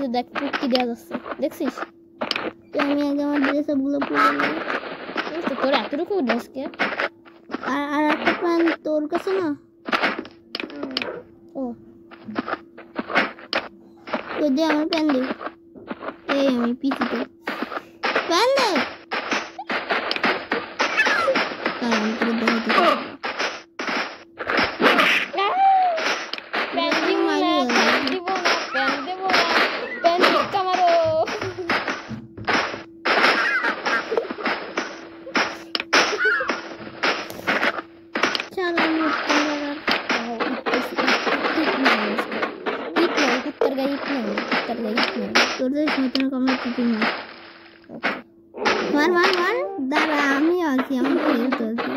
যে দেখ কি দেয়া যাচ্ছে দেখছিস আমি আগে আমার ড্রেস সবগুলো পরে নেব তো তোর এতটুকু ড্রেস কে আর একটা প্যান তোর কাছে না ও ওই দে আমার প্যান দে এই আমি পিছিতে প্যান দে কারণ তোর দেখাতে মার দাঁড়া আমি আছি আমি খেলতে আছি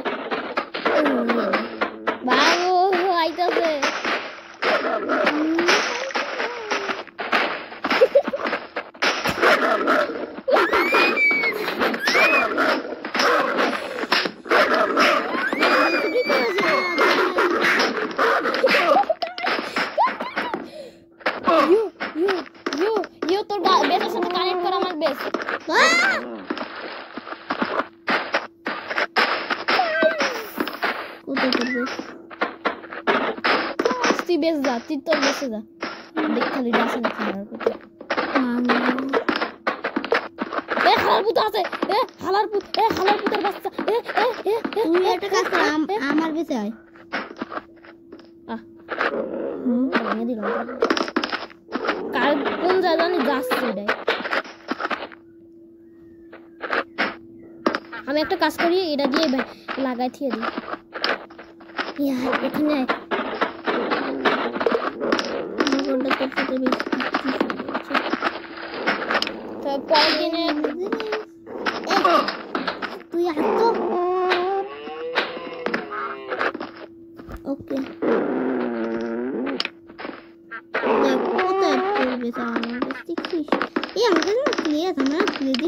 বাবু আইতাছে তোর বেসের সাথে কানেক্ট করা আমার বেস তুই বেশ যা তুই তোর বেসে যা দেখ খালি ডাসে না খাওয়ার পুতো হালার পুতো আছে হালার পুতের বাচ্চা তুমি একটা কাজ কর আমার বেসে আয় ভেঙে দিলাম কার কোন জায়গা জানি যাচ্ছে এটাই আমি একটা কাজ করি এটা দিয়ে লাগাই থিয়ে দিই এখানে পরের দিনে তুই আসতো ওকে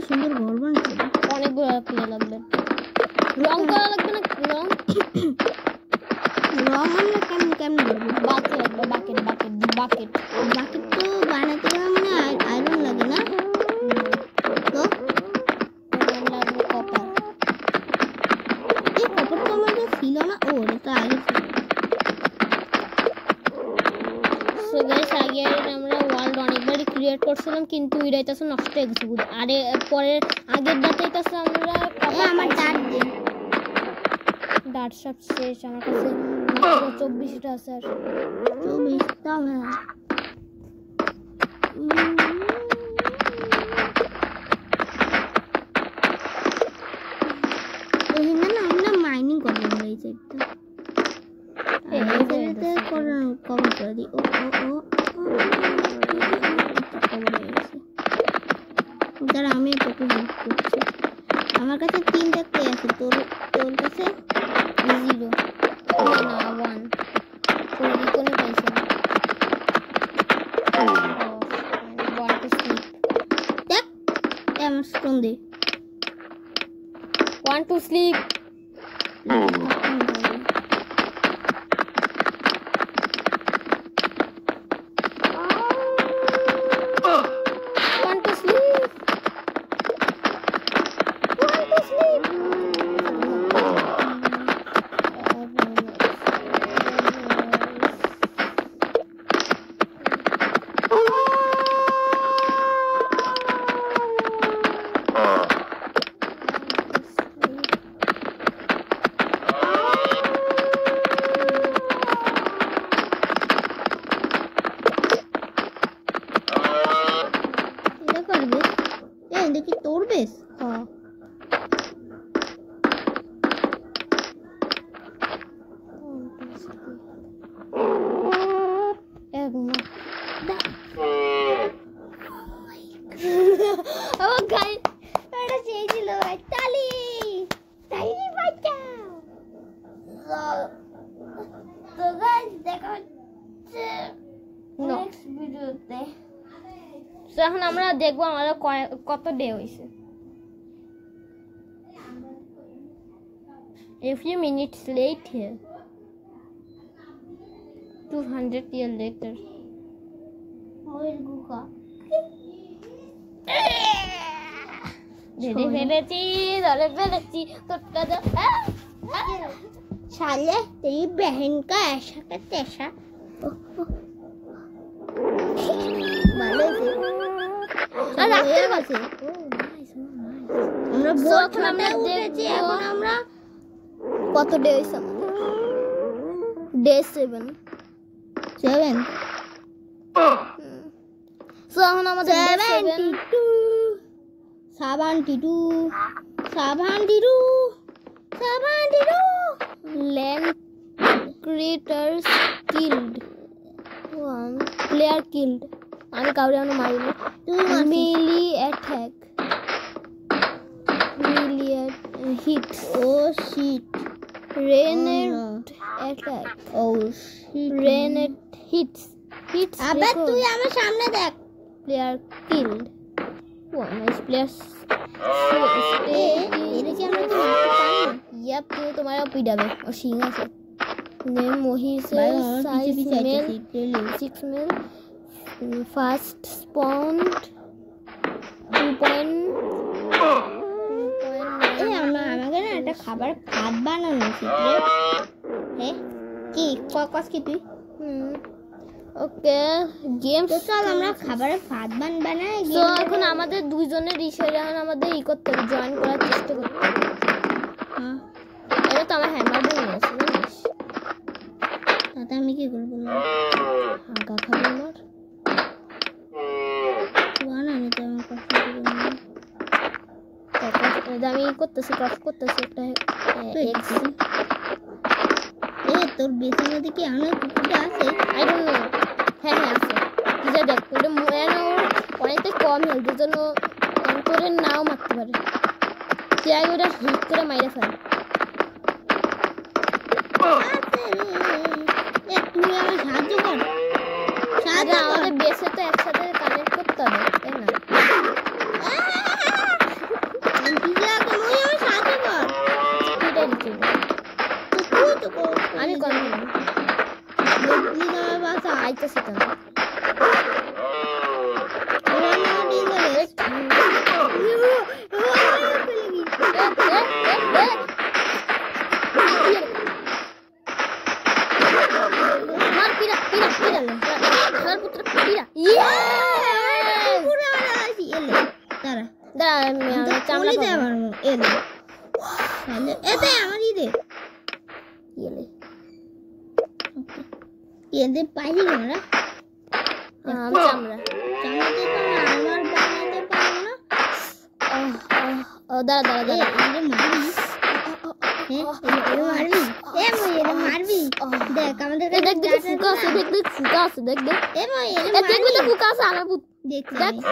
সুন্দর ঘর বানাচ্ছে অনেকগুলো প্লে লাগবে রং করা লাগবে না রং আমরা কেমন করবো বাকেট লাগবে বাকেট তো বানাতে গেলে মানে আয়রন লাগে না তো লাগবে কপার এই কপার তো আমাদের ছিল না ও এটা আগে সো গাইস আগে আমরা ওয়ার্ল্ড অনেকবারই ক্রিয়েট করছিলাম কিন্তু এটাইতাছে নষ্ট হয়ে গেছে আরে পরের আগের ডাটাইতাছে আমরা আমার ডাট সব শেষ আমার কাছে 24টা আছে আর 24টা না আমরা মাইনিং করলাম এই সাইডটা কভার করে দিই ও দাঁড়া আমি তোকে হেল্প করছি আমার কাছে 3টা প্লে আছে তোর কাছে 0 না 1 পুরো কোনে পাইছে want to sleep দেখ আমার স্টোন দে want to sleep এখন আমরা দেখবো আমাদের কত ডে হইছে a few minutes later 200 years later ওই গুকা ধরে ফেলেছি ধরে ফেলেছি তোরটা যা साले तेरी बहन का ऐसा का तैसा ভালো আছে আর রাখতে আছে আমরা So, বোট এখন আমরা উঠেছি দেখবো- এখন আমরা কত ডে হইছে আমাদের ডে 7 7 সো এখন আমাদের day 7 72 land creatures killed one player killed আমি কাউরে এখনো মারিনি melee attack melee hits oh shit grenade attack oh shit grenade hits আবে record. তুই আমার সামনে দেখ player killed one is player এটা কি আমরা কি মারতে পারি না yep তুই তোমার পিডাবে ও সিং আছে name mohise ভাই আমার size পিছে male আইতেছি 6 male fast spawned 2.9 এই আমাকে না একটা খাবার ভাত বানানো শিখলে হ্যাঁ কি কস কি তুই ওকে গেম তো চল আমরা খাবারের ভাত বানাই তো এখন আমাদের দুইজনের রিসার্চ এখন আমাদের ই করতে হবে জয়েন করার চেষ্টা করতে হবে হ্যাঁ এটা তো আমার হ্যামার ভেঙে আছে জানিস তাতে আমি কি করবো হাগা খাবে আমার বানানি তো আমার কষ্ট আমি ই করতেছি কফ করতেছি একটা এক্স তোর বেশির মধ্যে কি আমার কুকুরটা আছে আই ডোন্ট নো হ্যাঁ আছে তুই যা দেখ ওটা অনেকটাই কম হেলথের জন্য তোরে নাও মারতে পারে তুই আগে ওটা হিট করে মাইরে ফেল তুই আমার সাহায্য কর আরে আমাদের বেসে তো একসাথে কানেক্ট করতে হবে তাই না এটাই দিচ্ছি আমি কনফার্ম আইতেছি তো মার পিরা পিরা পিরা খালার পুত্র পিরা দাঁড়া আমি চামড়া ইয়েলে পাইলি আমরা আমি চামড়া চামড়াতে পারবো আমার বানাতে পারবো না ও দাঁড়া দাঁড়া দাঁড়া মারবি দেখ আমাদের দেখ দেখ ফুকা আছে দেখ দেখ ফুকা আছে দেখ দেখ দেখবি তো ফুকা আছে আমার পুত দেখ ফুকা আছে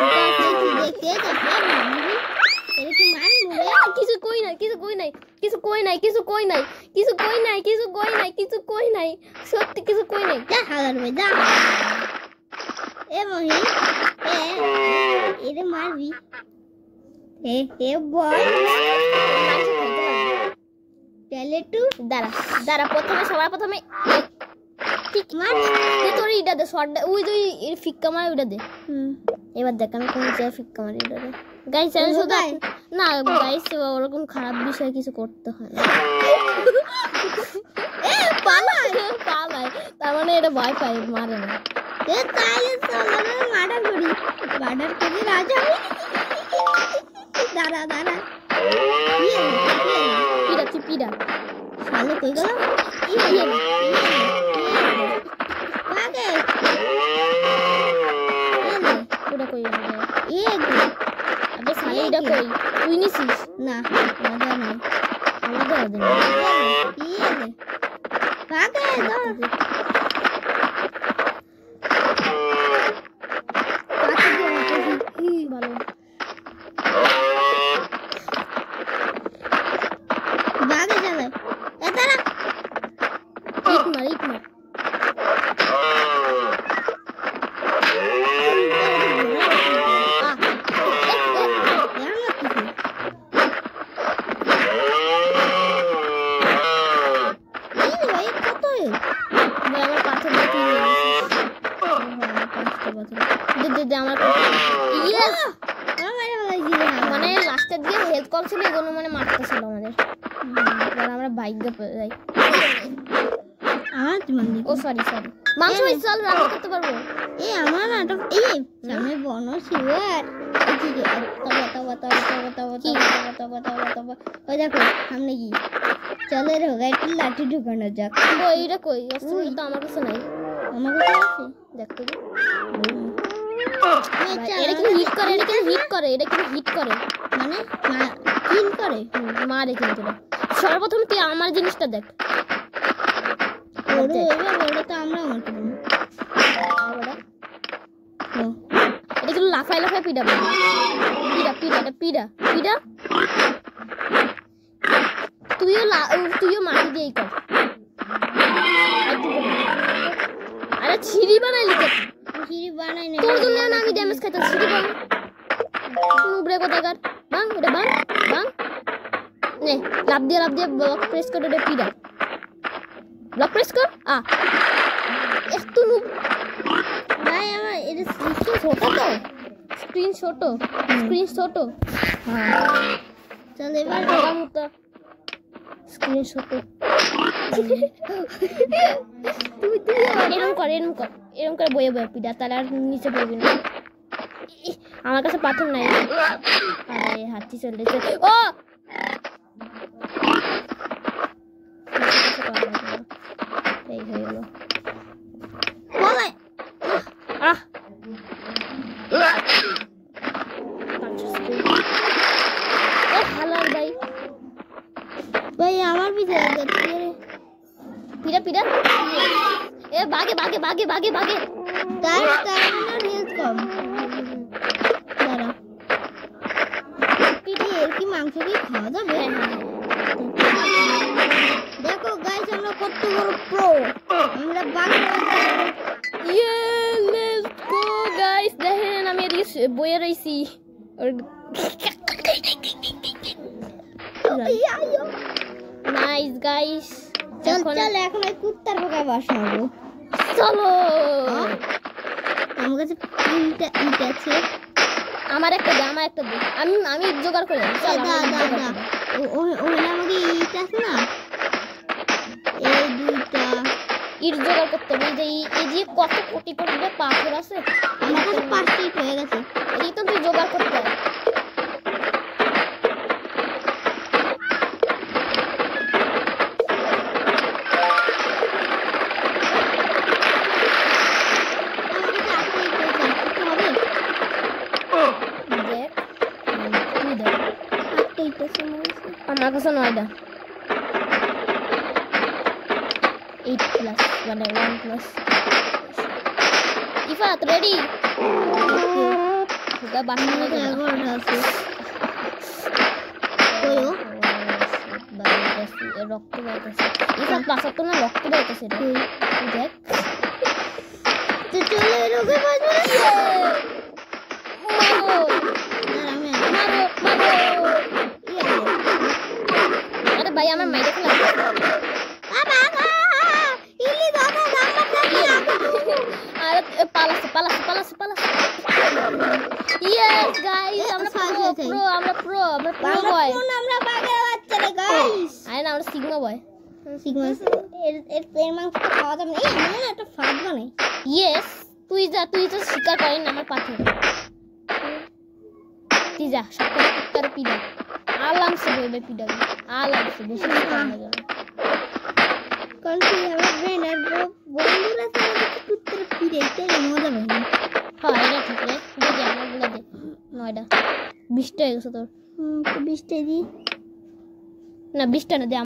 কিছু কই নাই কিছু কই নাই কিছু কই নাই কিছু কই নাই কিছু কই নাই কিছু কই নাই কিছু কই নাই সত্যি কিছু কই নাই যা হাজার ভাই যা এ মহি এরে মারবি এ বল তাহলে একটু দাঁড়া দাঁড়া প্রথমে সবার প্রথমে ঠিক মার তোর ইটা দে শর্ট ওই তুই ফিক্কা মার ওইটা দে এবার দেখ আমি কোন জায়গায় ফিক্কা মারি এটা দে গাইস চ্যানেল শুধু না গাইস ওরকম খারাপ বিষয় কিছু করতে হয় না পালাই তার মানে এটা ভয় পাই মারে না তাইলে চলো মার্ডার করি মার্ডার করে রাজা দাঁড়া পিরা তুই পিরা সালে কই গেল আগে ওটা কই আবে সালে এটা কই তুই নিছিস না মজা নাই আমাদের হবে না আগে ভালো বাগে চলে এতারা ইট মার আমার পাথর দে আমার ইয়েস মানে লাস্ট গাছটা দিয়ে হেল্প করছিল এগুলো মানে মারতেছিল আমাদের এবার আমরা ভাগ্য পেয়ে যাই আমার তোমার ও সরি মাংস ভাই চল রান্না করতে পারবো আমার নাটক সামনে বন ছিল আর ওই দেখো সামনে কি চলে রোগাই লাঠি ঢুকানো যাক এইটা কই অস্ত্র তো আমার কাছে নাই আমার কাছে আছে দেখতে এটা কি হিট করে এটা কি হিট করে মানে কিল করে মারে কিন্তু সর্বপ্রথম তুই আমার জিনিসটা দেখ ওরে তো আমরা মারতে পারবো এটা কিন্তু লাফাই পিডা তুইও মাটি দিয়েই কর আরে ছিড়ি বানাইলি তো তোর জন্য না আমি ড্যামেজ খাইতে ছিড়ি বানাই নুবরে কোথাকার বাং এটা বাং নে লাভ দিয়ে ব্লক প্রেস করে এটা পিডা ব্লক প্রেস কর একটু নুব ভাই আমার এটা স্ক্রিন ছোট চল এবার স্ক্রিন ছোট এরকম করে বয়ে পিডা তাহলে আর নিচে পড়বি না আমার কাছে পাথর নাই আরে হাতি চলেছে ও এই হয়ে গেল ভাই আমার পিছনে পিডা এ বাগে তার হেলথ কম দাঁড়া এর কি মাংস কি খাওয়া যাবে দেখো গাইস আমরা কত বড় প্রো আমরা লেটস গো গাইস দেখেন আমি এদিকে বয়ে রইছি নাইস গাইস চল এখন ওই কুত্তার পোকায় বাস মারবো চলো আমার কাছে তিনটা ইট আছে আমার একটা দে আমি জোগাড় করে ওখানে আমাকে ইট আছে না এই দুইটা ইট জোগাড় করতে হবে যে এই যে কত কোটি পাথর আছে আমার কাছে 5টা ইট হয়ে গেছে এই তো তুই জোগাড় করতে হবে আমার কাছে 9টা 8 প্লাস মানে 1 প্লাস ইফাত রেডি ওটা বাসা নিয়ে যাও আছে কইও রক্ত বাইতেছে ইফাত বাসা তো না রক্ত বাইতেছে তুই দেখ তো চলে রোগে বাজবে ভাই আমার মাইরে খেলা পালাস ইয়েস গাইস আমরা প্রো বয় আমরা বাঘের বাচ্চা রে গাইস আরে না আমরা সিগমা বয় এর মাংস খাওয়া যাবে না এই মানে একটা ফাঁদ বানাই ইয়েস তুই তো শিকার করেন না আমার পাথর তুই যা সকালে কুত্তার পিডা আরামসে বইবে পিডা আরামসে বেশি কাম লাগে কোন কি আমার ব্রেনার বন্ধুরা সাথে কুত্তার পিডা এটা মজা পাই হ্যাঁ এটা ঠিক রে দে আমার গুলো দে 9টা 20টা হয়ে গেছে তোর 20টা দি না 20টা না দে